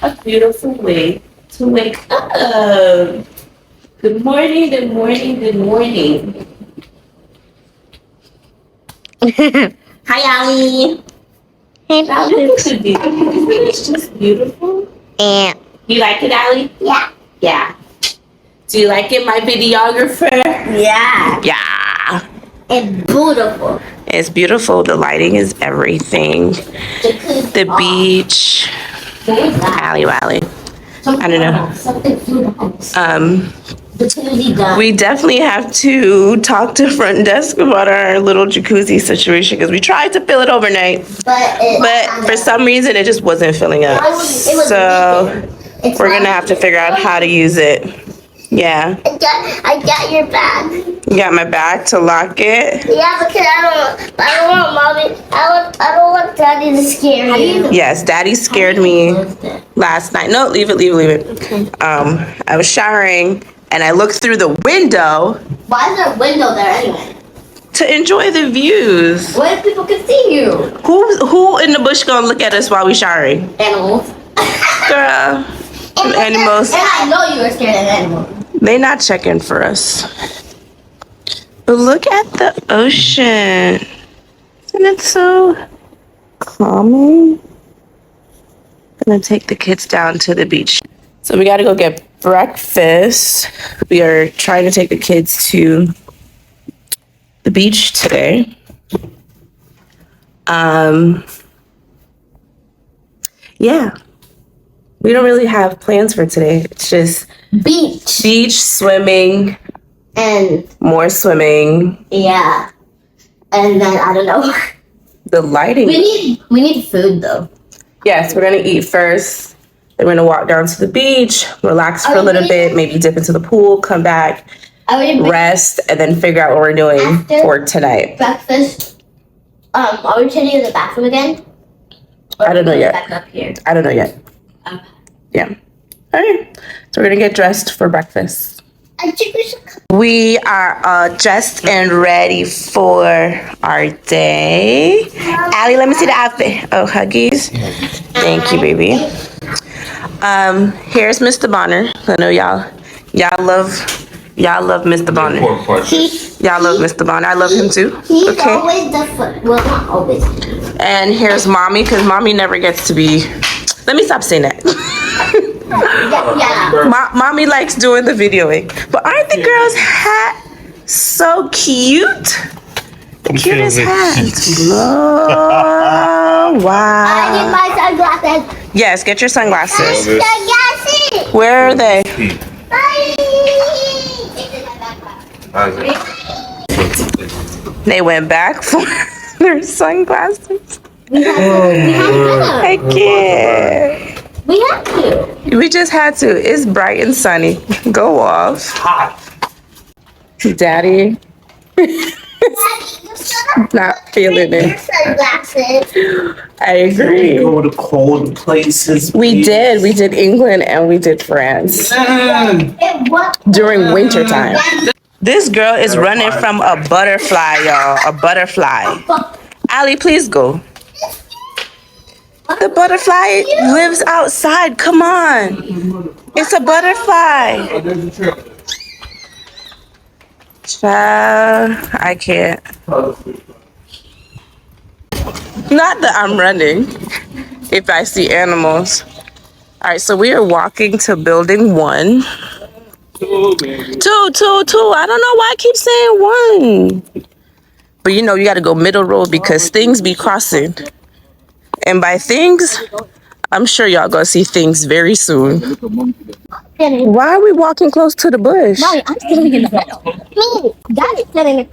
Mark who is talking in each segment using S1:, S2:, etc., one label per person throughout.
S1: a beautiful way to wake up. Good morning, good morning, good morning. Hi, Allie.
S2: Hey,
S1: Now look at the view. Isn't it just beautiful?
S2: yeah.
S1: You like it, Allie?
S2: Yeah.
S1: Yeah. Do you like it, my videographer?
S2: Yeah.
S1: Yeah.
S2: It's beautiful.
S1: It's beautiful. The lighting is everything. The beach. Alley Valley. I don't know. We definitely have to talk to front desk about our little jacuzzi situation because we tried to fill it overnight, but for some reason it just wasn't filling up. So we're gonna have to figure out how to use it. Yeah.
S2: I got your bag.
S1: You got my bag to lock it?
S2: Yeah, because I don't want mommy. I don't want daddy to scare you.
S1: Yes, daddy scared me last night. No, leave it.
S2: Okay.
S1: I was showering and I looked through the window.
S2: Why is there a window there anyway?
S1: To enjoy the views.
S2: What if people can see you?
S1: Who in the bush gonna look at us while we showering?
S2: Animals.
S1: Girl, animals.
S2: And I know you were scared of animals.
S1: They not checking for us. But look at the ocean. Isn't it so calming? I'm gonna take the kids down to the beach. So we gotta go get breakfast. We are trying to take the kids to the beach today. Yeah. We don't really have plans for today. It's just beach, swimming,
S2: and
S1: more swimming.
S2: Yeah. And then I don't know.
S1: The lighting.
S2: We need food though.
S1: Yes, we're gonna eat first. Then we're gonna walk down to the beach, relax for a little bit, maybe dip into the pool, come back, rest, and then figure out what we're doing for tonight.
S2: Breakfast. Are we changing the bathroom again?
S1: I don't know yet.
S2: Back up here.
S1: I don't know yet.
S2: Okay.
S1: Yeah. All right. So we're gonna get dressed for breakfast. We are dressed and ready for our day. Allie, let me see the outfit. Oh, Huggies. Thank you, baby. Here's Mr. Bonner. I know y'all love Mr. Bonner. Y'all love Mr. Bonner. I love him too.
S2: He's
S1: okay.
S2: Always the well, not always.
S1: And here's Mommy, because Mommy never gets to be. Let me stop saying that.
S2: Yeah.
S1: Mommy likes doing the videoing. But aren't the girls' hat so cute? The cutest hats. Oh, wow.
S2: I need my sunglasses.
S1: Yes, get your sunglasses.
S2: Sunglasses.
S1: Where are they? They went back for their sunglasses. I can't.
S2: We have to.
S1: We just had to. It's bright and sunny. Go off.
S3: Hot.
S1: Daddy. Not feeling it.
S2: Sunglasses.
S1: I agree.
S3: Go to cold places.
S1: We did England and we did France during winter time. This girl is running from a butterfly, y'all. A butterfly. Allie, please go. The butterfly lives outside. Come on. It's a butterfly. Child, I can't. Not that I'm running if I see animals. All right, so we are walking to building 1. Two. I don't know why I keep saying 1. But you know, you got to go middle road because things be crossing. And by things, I'm sure y'all gonna see things very soon. Why are we walking close to the bush?
S2: Mommy, I'm sitting in the middle. Me, Daddy's sitting in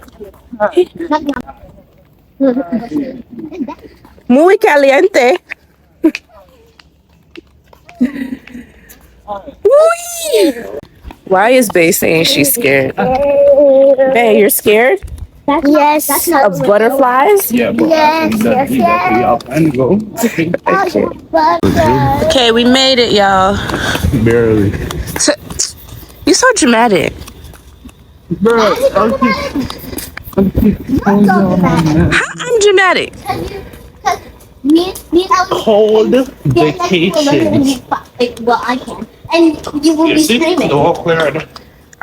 S2: the
S1: Muy caliente. Why is Bae saying she's scared? Bae, you're scared?
S2: Yes.
S1: Of butterflies?
S3: Yeah, but
S2: Yes.
S1: Okay, we made it, y'all.
S3: barely.
S1: You're so dramatic.
S3: Bro,
S1: How I'm dramatic?
S3: Cold vacation.
S2: Well, I can. And you will be screaming.
S3: The whole clear right now.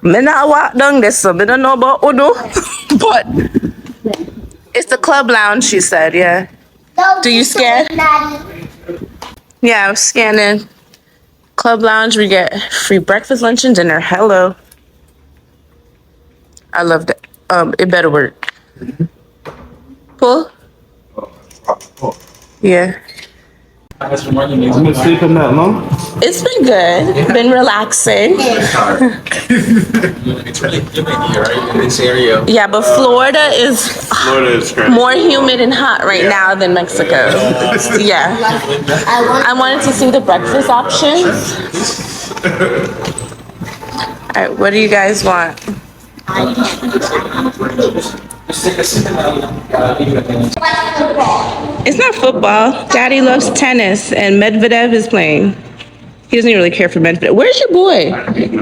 S1: Me not walk down this, so me don't know about Udo. But it's the club lounge, she said, yeah.
S2: No,
S1: Do you
S2: just
S1: scan?
S2: Maddie.
S1: Yeah, I'm scanning. Club lounge, we get free breakfast, lunch, and dinner. Hello. I love that. It better work. Pull? Yeah.
S3: I'm gonna sleep in that long.
S1: It's been good. Been relaxing.
S4: It's really humid here, right? In this area.
S1: Yeah, but Florida is
S3: Florida is crazy.
S1: more humid and hot right now than Mexico. Yeah. I wanted to see the breakfast options. All right, what do you guys want? It's not football. Daddy loves tennis, and Medvedev is playing. He doesn't even really care for Medvedev. Where's your boy,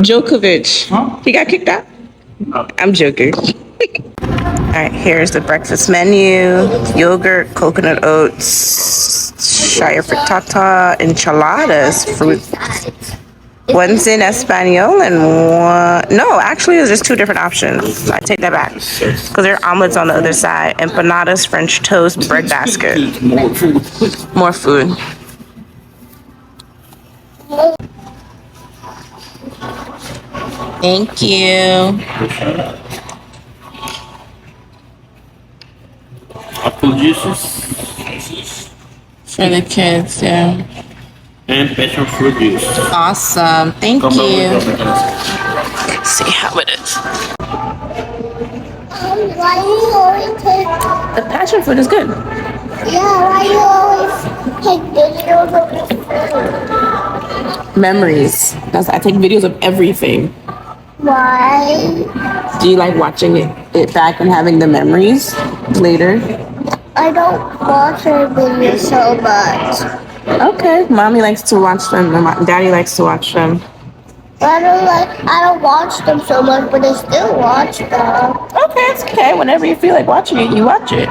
S1: Djokovic? He got kicked out? I'm joking. All right, here's the breakfast menu. Yogurt, coconut oats, shire frittata, enchiladas, fruit. One's in Espanol and one... No, actually, there's just two different options. I take that back. Because there are omelets on the other side. Empanadas, French toast, bread basket. More food. Thank you.
S3: Apple juices
S1: For the kids, yeah.
S3: and passion fruit juice.
S1: Awesome. Thank you. Let's see how it is.
S2: Why do you always take?
S1: The passion fruit is good.
S2: Yeah, why do you always take videos of your food?
S1: Memories. I take videos of everything.
S2: Why?
S1: Do you like watching it back and having the memories later?
S2: I don't watch her videos so much.
S1: Okay. Mommy likes to watch them and Daddy likes to watch them.
S2: I don't watch them so much, but I still watch them.
S1: Okay, it's okay. Whenever you feel like watching it, you watch it.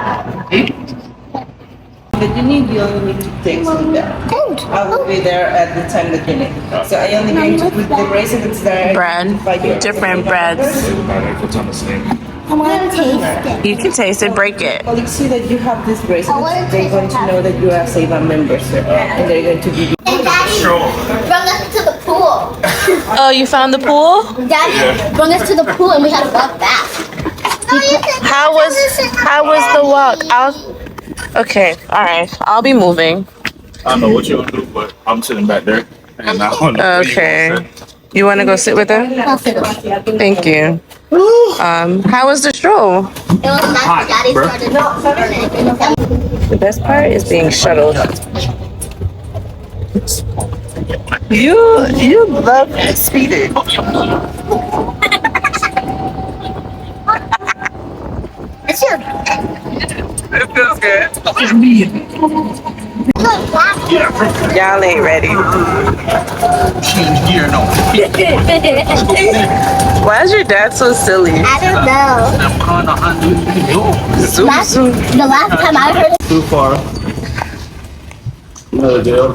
S5: That you need, you only need to take some there. I will be there at the time that you need. So I only going to put the bracelets there.
S1: Bread. Different breads.
S3: If it's on the same.
S2: I'm gonna taste it.
S1: You can taste it. Break it.
S5: Colleagues see that you have this
S2: I
S5: bracelet,
S2: wanna
S5: they're
S2: taste
S5: going
S2: it.
S5: to know that you are Save members, sir. And they're going to give you.
S2: And Daddy brought us to the pool.
S1: Oh, you found the pool?
S2: Daddy brought us to the pool and we had to walk back.
S1: How was the walk? Okay, all right. I'll be moving.
S3: I don't know what you're gonna do, but I'm sitting back there, and I don't know.
S1: Okay. You want to go sit with her?
S2: I'll sit up.
S1: Thank you. How was the stroll?
S2: It was nice. Daddy started running.
S1: The best part is being shuttled. You love speeding.
S2: It's your
S1: It feels good. Y'all ain't ready.
S4: Change gear, no.
S1: Why is your dad so silly?
S2: I don't know.
S4: I'm kind of under.
S2: The last time I heard it,
S3: Too far. Another deal.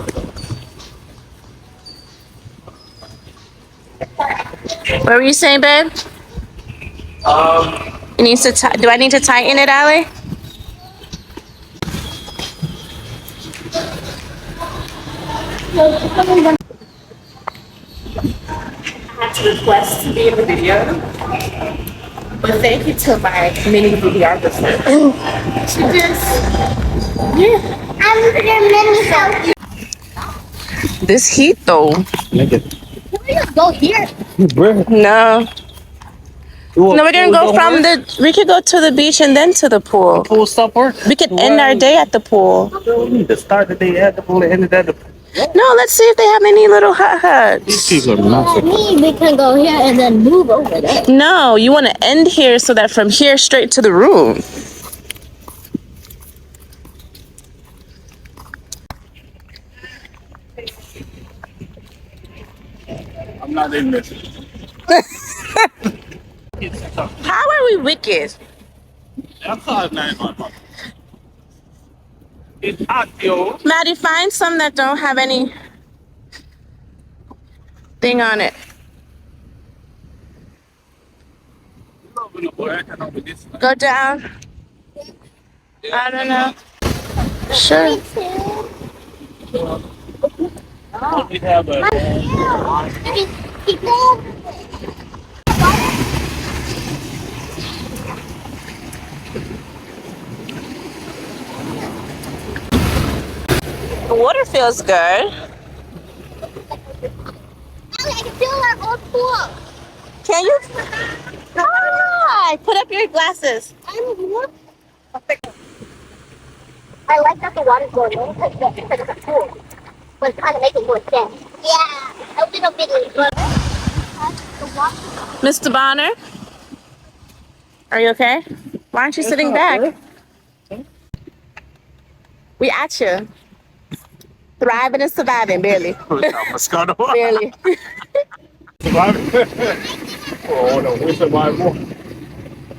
S1: What were you saying, babe? It needs to. Do I need to tighten it, Ali? I had to request to be in the video, but thank you to my mini videographer. She just, yeah.
S2: I'm your mini selfie.
S1: This heat though.
S2: Can we just go here?
S1: No. No, we're gonna go from the. We could go to the beach and then to the pool.
S3: Pool stop work.
S1: We could end our day at the pool.
S3: We need to start the day at the pool and end it at the pool.
S1: No, let's see if they have any little hut huts.
S3: These people are nuts.
S2: We can go here and then move over there.
S1: No, you want to end here so that from here straight to the room.
S3: I'm not in this.
S1: How are we wicked?
S3: I'm not in my It's hot, yo.
S1: Maddie, find some that don't have any thing on it. Go down. I don't know. Sure.
S3: We have a
S1: The water feels good.
S2: I can feel our old pool.
S1: Can you? Hi. Put up your glasses.
S2: I like that the water's going in because it's a pool. But it's kind of making more sense. Yeah, a little bit. But
S1: Mr. Bonner, are you okay? Why aren't you sitting back? We at you. Thriving and surviving, barely.
S3: Moscato.
S1: Barely.
S3: Oh no, we survive more.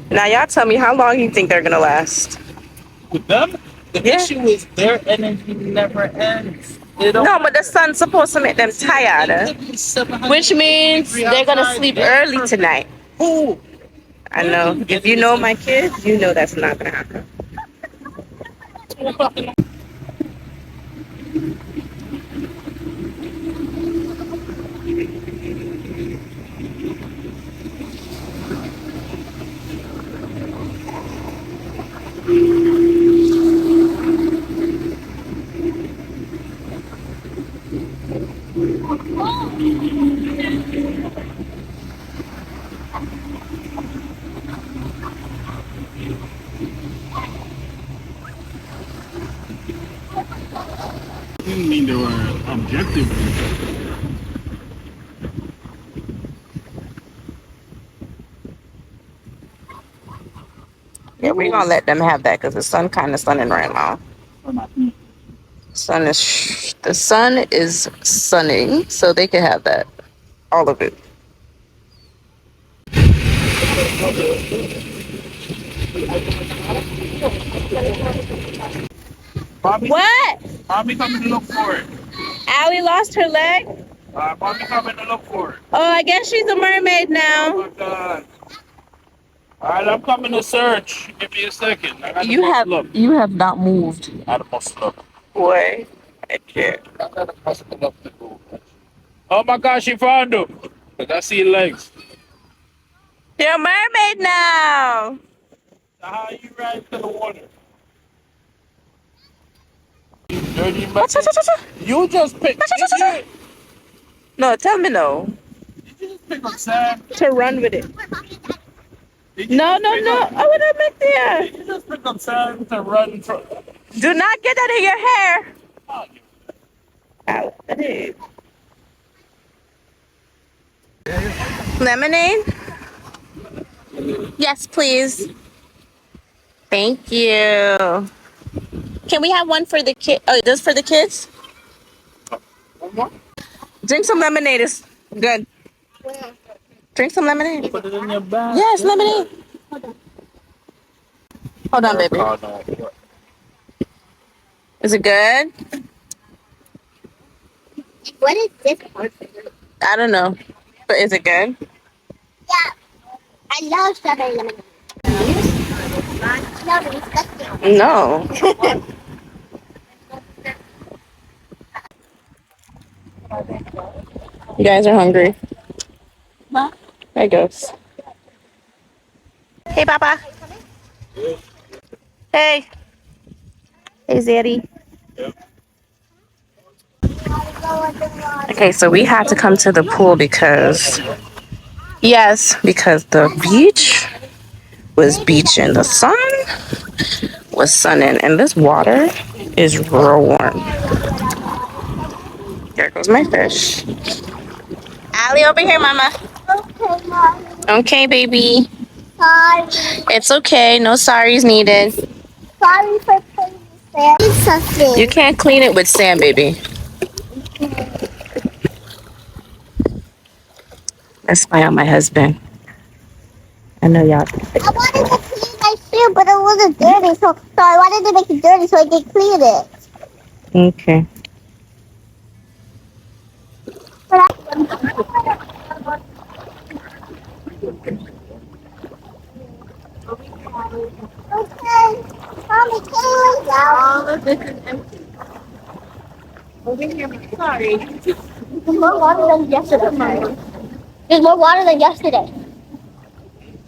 S1: Now y'all tell me how long you think they're gonna last.
S3: With them, the
S1: Yeah.
S3: issue is their energy never ends. They don't
S1: No, but the sun's supposed to make them tired, which means they're gonna sleep early tonight.
S3: Who?
S1: I know. If you know my kids, you know that's not gonna happen.
S3: Didn't mean they were objective.
S1: Yeah, we're gonna let them have that because the sun kind of sunning right now. The sun is sunning, so they can have that, all of it.
S3: Bobby,
S1: What?
S3: Bobby coming to look for it.
S1: Allie lost her leg.
S3: Bobby coming to look for it.
S1: Oh, I guess she's a mermaid
S3: Oh
S1: now.
S3: my God. All right, I'm coming to search. Give me a second. I got
S1: You
S3: to
S1: have
S3: look.
S1: not moved.
S3: I must look.
S1: Boy, I can't.
S3: Oh my gosh, she found him. I see legs.
S1: You're a mermaid now.
S3: How you rise to the water? You dirty
S1: Cha, cha,
S3: monkey.
S1: cha, cha.
S3: You just pick.
S1: No, tell me no.
S3: Did you just pick up sand?
S1: To run with it.
S3: Did you
S1: No,
S3: just
S1: no,
S3: pick
S1: no.
S3: up-
S1: I would have met there.
S3: Did you just pick up sand to run from?
S1: Do not get that in your hair.
S3: Oh,
S1: Ow, that is. Lemonade? Yes, please. Thank you. Can we have one for the kid? Oh, this for the kids? Drink some lemonade. It's good. Drink some lemonade.
S3: put it in your bag.
S1: Yes, lemonade. Hold on, baby.
S3: Oh, no.
S1: Is it good?
S2: what is this?
S1: I don't know. But is it good?
S2: Yeah, I love strawberry lemonade. No, it's disgusting.
S1: No. You guys are hungry. There goes. Hey, Papa. Hey. Hey, Zaddy. Okay, so we had to come to the pool because, yes, because the beach was beaching. The sun was sunning, and this water is real warm. There goes my fish. Allie, over here, Mama.
S2: Okay, Mom.
S1: Okay, baby.
S2: Sorry.
S1: It's okay. No sorries needed.
S2: Sorry for putting this there. Something.
S1: You can't clean it with sand, baby. Let's spy on my husband. I know y'all.
S2: I wanted to clean my shoe, but it wasn't dirty, so I wanted to make it dirty so I could clean it.
S1: Okay.
S2: Okay. Mommy, can all of this is empty. Over here, sorry. There's more water than yesterday. There's more water than yesterday.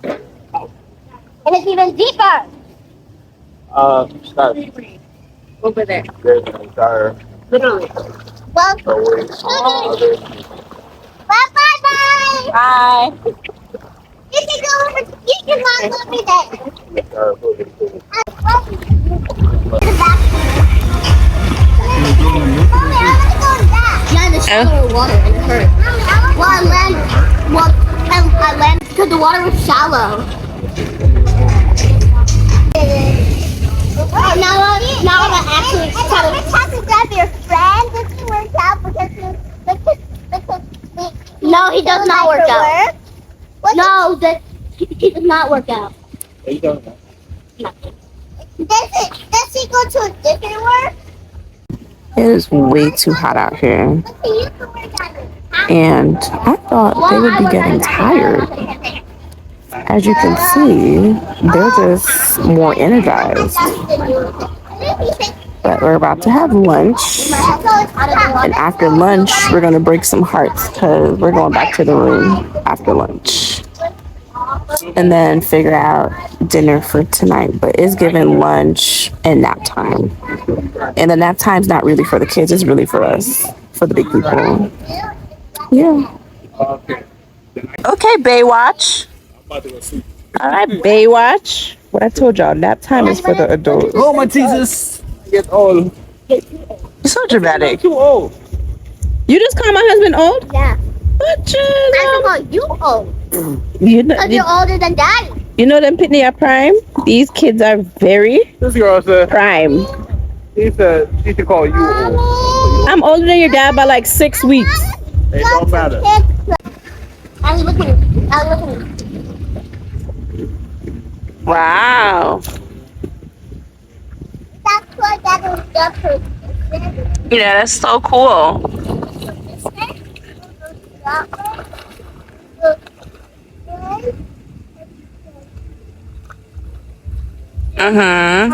S2: And it's even deeper.
S3: Start.
S1: Over there.
S3: There's an entire.
S1: Literally.
S2: Well, bye bye bye.
S1: Bye.
S2: You can go over. You can walk over there. Mommy, I want to go in that. Yeah, in the shallower water and it hurt. Well, I land because the water was shallow. Now I'm actually trying to have to grab your friend if he works out because no, he does not work out. No, he does not work out.
S3: What are you talking about?
S2: Does he go to a different work?
S1: It is way too hot out here.
S2: He used to work at it.
S1: And I thought they would be getting tired. As you can see, they're just more energized. But we're about to have lunch. And after lunch, we're going to break some hearts because we're going back to the room after lunch. And then figure out dinner for tonight. But it's given lunch and nap time. And the nap time's not really for the kids, it's really for us, for the big people. Yeah. Okay, Baywatch. All right, Baywatch. What I told y'all, nap time is for the adults.
S3: Oh, my Jesus. Get old.
S1: You're so dramatic.
S3: Too old.
S1: You just call my husband old?
S2: Yeah.
S1: What
S2: I call you old.
S1: you know,
S2: Because you're older than daddy.
S1: you know them Pitney are prime? These kids are very
S3: This girl said,
S1: prime.
S3: she said she should call you old.
S1: I'm older than your dad by like 6 weeks.
S3: It don't matter.
S2: I was looking.
S1: Wow.
S2: That's why daddy was up.
S1: Yeah, that's so cool. Mm-hmm.
S2: And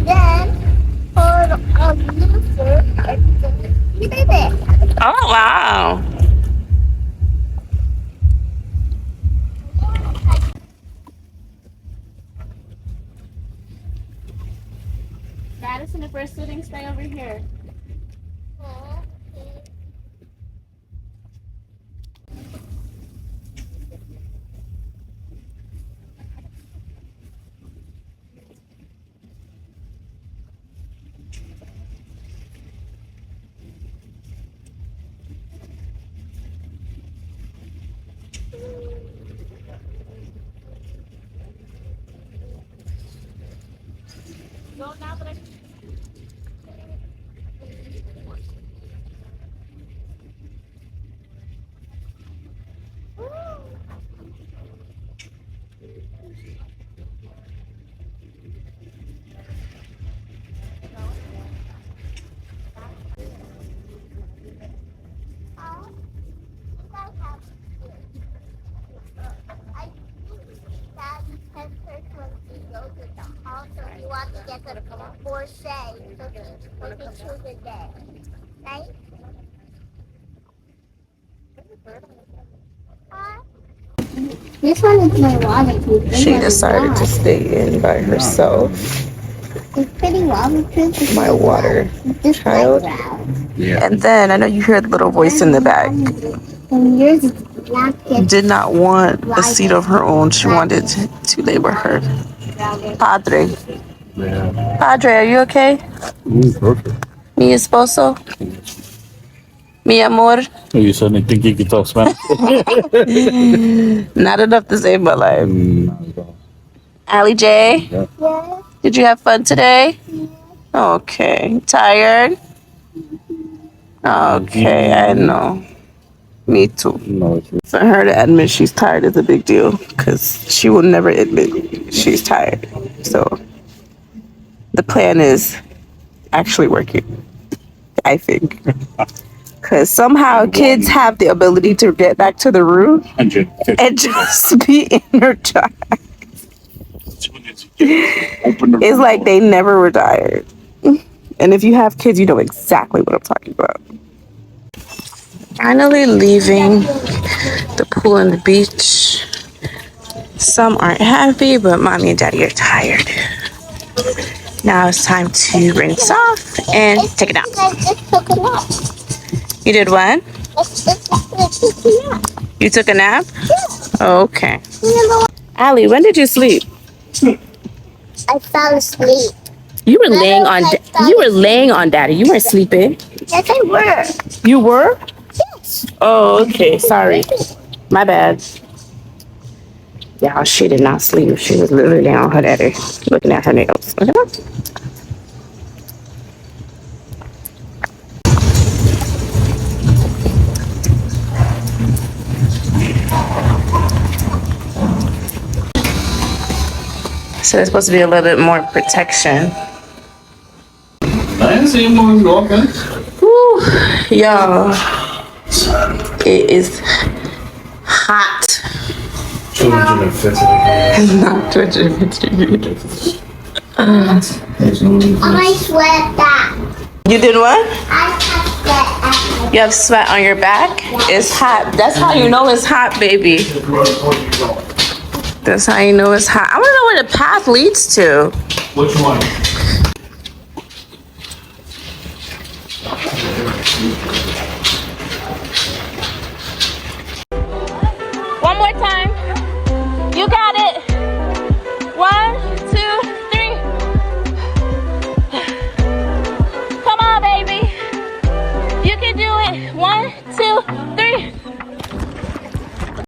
S2: then for a loser, and then you did it.
S1: Oh, wow.
S5: Madison, if we're sitting, stay over here.
S2: You want to get the for say, so we can choose a day, right? This one is my waterproof.
S1: She decided to stay in by herself.
S2: It's pretty waterproof.
S1: My water child.
S4: Yeah.
S1: And then I know you hear the little voice in the back.
S2: And yours is black.
S1: Did not want a seat of her own. She wanted to lay with her padre.
S4: Yeah.
S1: Padre, are you okay?
S4: Perfect.
S1: Mi esposo? Mi amor?
S3: You suddenly think you can talk Spanish?
S1: Not enough to save my life. Ali J,
S2: Yeah.
S1: did you have fun today? Okay. Tired? Okay, I know. Me too.
S3: No, it's
S1: For her to admit she's tired is a big deal because she will never admit she's tired. So the plan is actually working, I think. Because somehow kids have the ability to get back to the room
S3: 150.
S1: and just be energized. It's like they never retired. And if you have kids, you know exactly what I'm talking about. Finally leaving the pool and the beach. Some aren't happy, but mommy and daddy are tired. Now it's time to rinse off and take a nap.
S2: I just took a nap.
S1: You did what? You took a nap? Okay. Allie, when did you sleep?
S2: I fell asleep.
S1: You were laying on daddy. You weren't sleeping.
S2: Yes, I were.
S1: You were?
S2: Yes.
S1: Oh, okay. Sorry. My bad. Yeah, she did not sleep. She was literally on her daddy, looking at her nails. Look at that. So there's supposed to be a little bit more protection.
S3: I see him walking.
S1: Whew, y'all. It is hot.
S4: 250 degrees.
S1: Not 250 degrees.
S2: I sweat that.
S1: You did what?
S2: I have sweat at
S1: You have sweat on your back? It's hot. That's how you know it's hot, baby. That's how you know it's hot. I want to know where the path leads to.
S3: Which one?
S1: One more time. You got it. 1, 2, 3. Come on, baby. You can do it. 1, 2.